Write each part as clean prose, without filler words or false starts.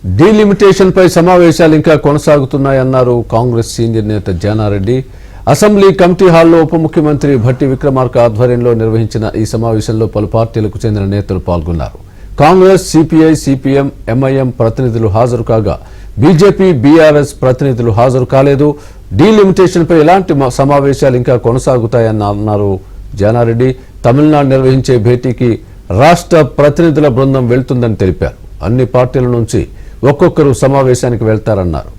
Delimitation పై సమావేశాలు ఇంకా కొనసాగుతున్నాయన్నారు Congress senior నేత జానారెడ్డి. అసెంబ్లీ కమిటీ హాల్లో ఉప ముఖ్యమంత్రి భట్టి విక్రమార్క ఆధ్వర్యంలో నిర్వహించిన ఈ సమావేశంలో పలు పార్టీలకు చెందిన నేతలు పాల్గొన్నారు. కాంగ్రెస్, సిపిఐ, సిపిఎం, ఎంఐఎం ప్రతినిధులు హాజరు కాగా బీజేపీ, బీఆర్ఎస్ ప్రతినిధులు హాజరు కాలేదు. డీలిమిటేషన్ పై ఎలాంటి సమావేశాలు ఇంకా కొనసాగుతాయన్నారు జానారెడ్డి. తమిళనాడు నిర్వహించే భేటీకి రాష్ట్ర ప్రతినిధుల బృందం వెళ్తుందని తెలిపారు. అన్ని పార్టీల నుంచి ఒక్కొక్కరు సమావేశానికి వెళ్తారన్నారు.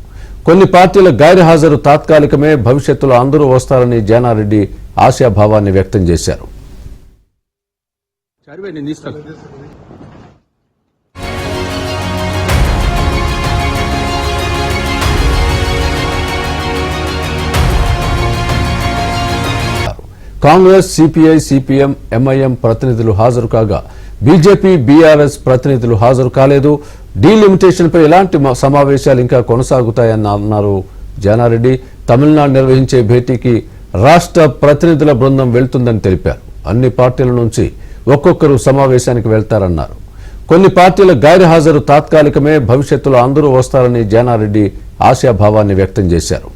కొన్ని పార్టీల గైర్హాజరు తాత్కాలికమే, భవిష్యత్తులో అందరూ వస్తారని జానారెడ్డి ఆశాభావాన్ని వ్యక్తం చేశారు. కాంగ్రెస్, సిపిఐ, సిపిఎం, ఎంఐఎం ప్రతినిధులు హాజరు కాగా బీజేపీ, బీఆర్ఎస్ ప్రతినిధులు హాజరు కాలేదు. డీలిమిటేషన్ పై ఎలాంటి సమావేశాలు ఇంకా కొనసాగుతాయన్నారు జానారెడ్డి. తమిళనాడు నిర్వహించే భేటీకి రాష్ట్ర ప్రతినిధుల బృందం వెళ్తుందని తెలిపారు. అన్ని పార్టీల నుంచి ఒక్కొక్కరు సమావేశానికి వెళ్తారన్నారు. కొన్ని పార్టీల గైర్హాజరు తాత్కాలికమే, భవిష్యత్తులో అందరూ వస్తారని జానారెడ్డి ఆశాభావాన్ని వ్యక్తం చేశారు.